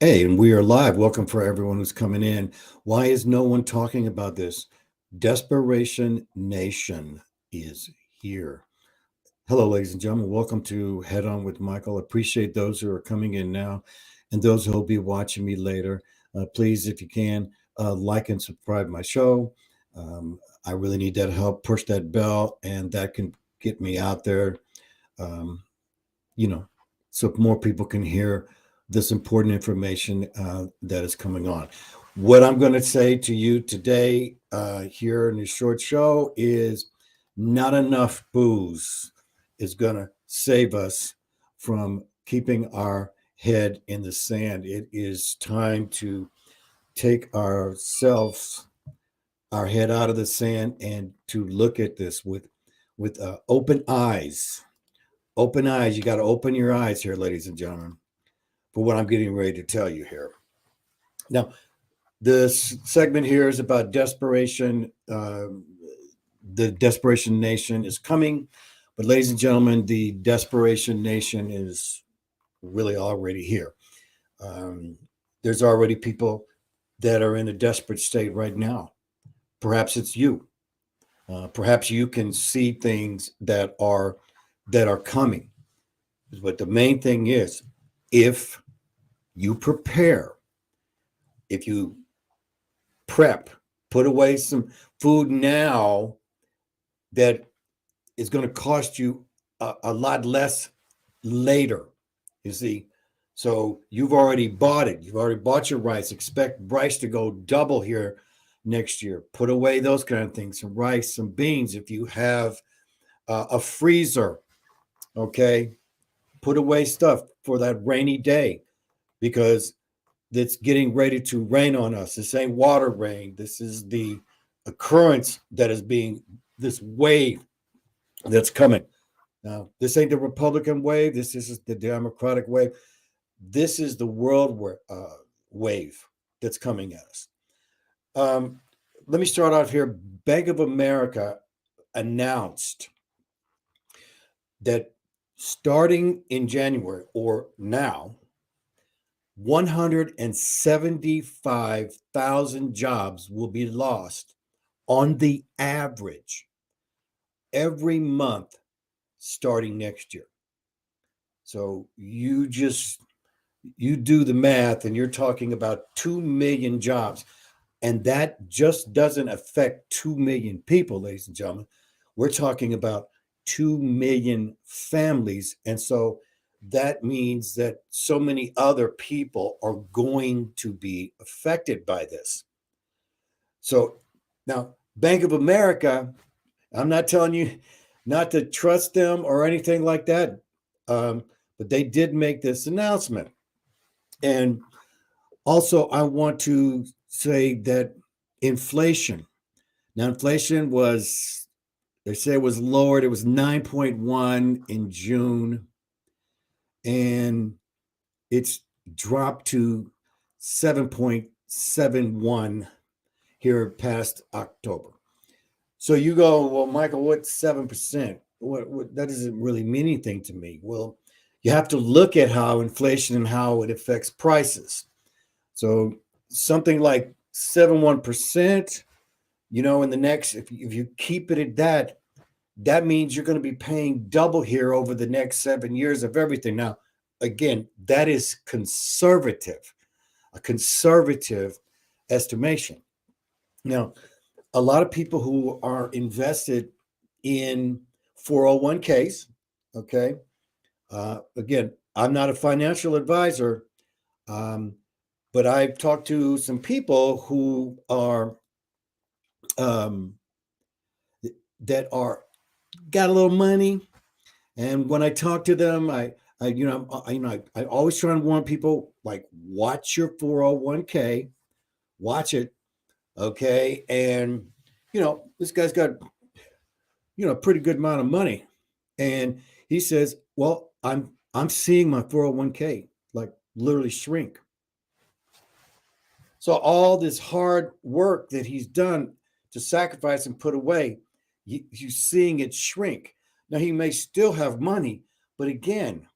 Hey, and we are live. Welcome for everyone who's coming in. Why is no one talking about this? Desperation Nation is here. Hello, ladies and gentlemen. Welcome to Head On with Michael. Appreciate those who are coming in now and those who will be watching me later. Please, if you can, like and subscribe my show. I really need that help. Push that bell, and that can get me out there. Um, you know, so more people can hear this important information that is coming on. What I'm going to say to you today here in this short show is not enough booze is going to save us from keeping our head in the sand. It is time to take our head out of the sand, and to look at this with open eyes. Open eyes. You got to open your eyes here, ladies and gentlemen, for what I'm getting ready to tell you here. Now, this segment here is about desperation. The Desperation Nation is coming, but ladies and gentlemen, the Desperation Nation is really already here. Um, there's already people that are in a desperate state right now. Perhaps it's you. Perhaps you can see things that are coming. But the main thing is, if you prepare, if you prep, put away some food now that is going to cost you a lot less later. You see, so you've already bought it. You've already bought your rice. Expect rice to go double here next year. Put away those kind of things, some rice, some beans. If you have a freezer, okay, put away stuff for that rainy day, because that's getting ready to rain on us. This ain't water rain. This is the occurrence that is being, this wave that's coming. Now, this ain't the Republican wave. This is the Democratic wave. This is the wave that's coming at us. Um, Let me start off here. Bank of America announced that starting in January, or now, 175,000 jobs will be lost on the average every month starting next year. So you do the math, and you're talking about 2 million jobs. And that just doesn't affect 2 million people, ladies and gentlemen. We're talking about 2 million families. And so that means that so many other people are going to be affected by this. So now, Bank of America, I'm not telling you not to trust them or anything like that, but they did make this announcement. And also, I want to say that inflation. Now, inflation was, they say it was lowered. It was 9.1 in June, and it's dropped to 7.71 here past October. So you go, well, Michael, what's 7%? What that doesn't really mean anything to me. Well, you have to look at how inflation and how it affects prices. So something like 7.1%, in the next, if you keep it at that, that means you're going to be paying double here over the next 7 years of everything. Now, again, that is a conservative estimation. Now, a lot of people who are invested in 401ks, okay, again, I'm not a financial advisor, um, but I've talked to some people who are um, that are got a little money, and when I talk to them, I always try and warn people, like, watch your 401k, watch it, okay, and this guy's got a pretty good amount of money, and he says, well, I'm seeing my 401k like literally shrink. So all this hard work that he's done to sacrifice and put away, he's seeing it shrink. Now he may still have money, but again,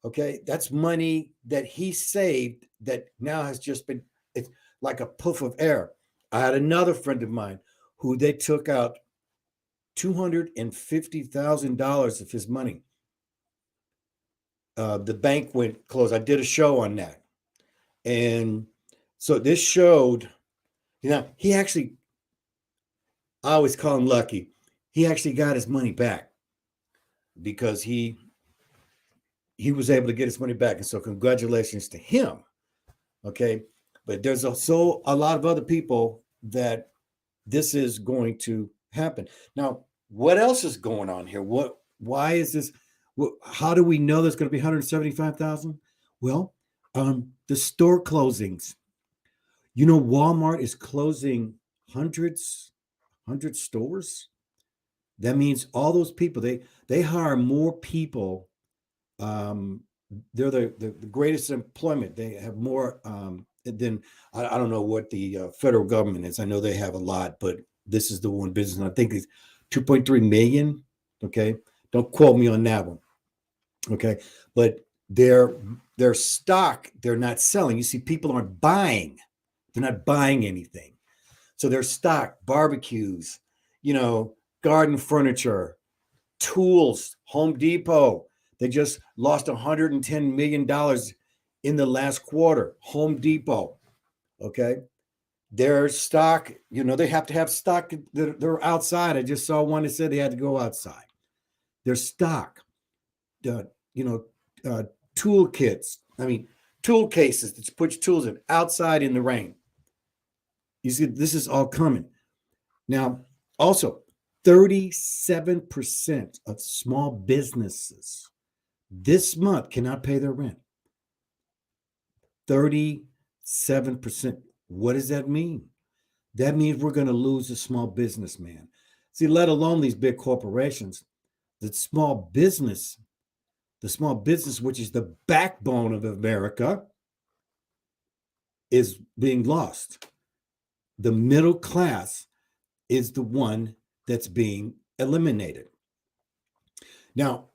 Okay, that's money that he saved that now has just been, it's like a puff of air. I had another friend of mine who they took out $250,000 of his money. The bank went closed. I did a show on that. And so this showed, he actually, I always call him lucky. He actually got his money back because he was able to get his money back. And so congratulations to him. Okay. But there's also a lot of other people that this is going to happen. Now, what else is going on here? Why is this? How do we know there's going to be 175,000? Well, the store closings. Walmart is closing hundred stores. That means all those people, they hire more people. They're the greatest employment. They have more than, I don't know what the federal government is. I know they have a lot, but this is the one business, and I think it's 2.3 million. Okay, don't quote me on that one. Okay, but their stock, they're not selling. You see, people aren't buying. They're not buying anything. So their stock, barbecues, garden furniture, tools, Home Depot. They just lost $110 million in the last quarter. Home Depot. Okay. Their stock, they have to have stock. They're outside. I just saw one that said they had to go outside. Their stock, tool kits. Tool cases that put tools in outside in the rain. You see, this is all coming. Now, also, 37% of small businesses this month cannot pay their rent. 37%. What does that mean? That means we're going to lose a small businessman. See, let alone these big corporations, the small business, which is the backbone of America, is being lost. The middle class is the one that's being eliminated. Now,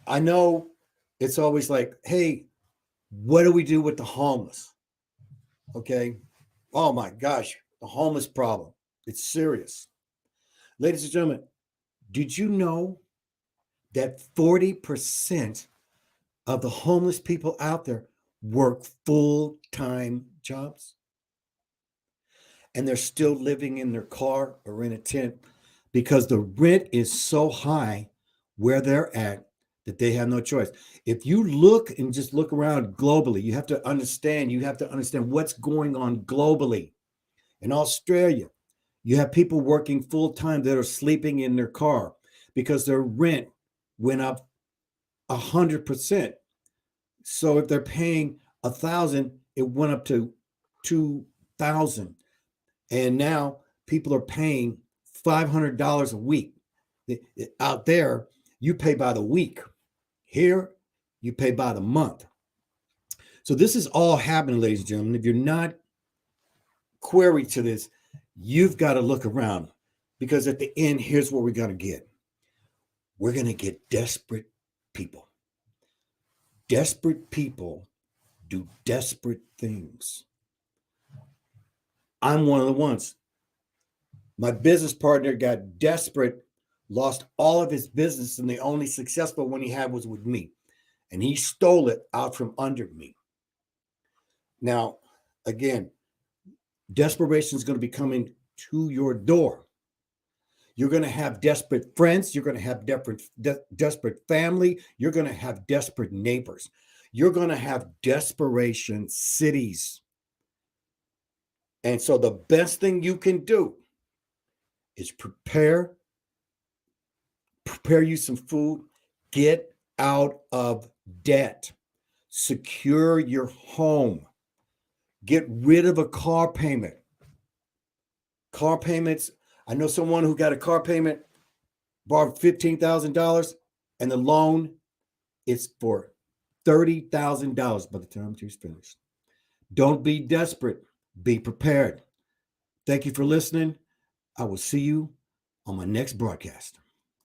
I know it's always like, hey, what do we do with the homeless? Okay. Oh my gosh, the homeless problem. It's serious. Ladies and gentlemen, did you know that 40% of the homeless people out there work full-time jobs? And they're still living in their car or in a tent because the rent is so high where they're at that they have no choice. If you look and just look around globally, you have to understand what's going on globally. In Australia, you have people working full time that are sleeping in their car because their rent went up 100%. So if they're paying 1,000, it went up to 2,000. And now people are paying $500 a week. Out there, you pay by the week. Here, you pay by the month. So this is all happening, ladies and gentlemen. If you're not query to this, you've got to look around, because at the end, here's what we're going to get. We're going to get desperate people. Desperate people do desperate things. I'm one of the ones. My business partner got desperate, lost all of his business, and the only successful one he had was with me. And he stole it out from under me. Now, again, desperation is going to be coming to your door. You're going to have desperate friends. You're going to have desperate family. You're going to have desperate neighbors. You're going to have desperation cities. And so the best thing you can do is prepare you some food, get out of debt, secure your home, get rid of a car payment. Car payments, I know someone who got a car payment, borrowed $15,000, and the loan is for $30,000 by the time she's finished. Don't be desperate. Be prepared. Thank you for listening. I will see you on my next broadcast.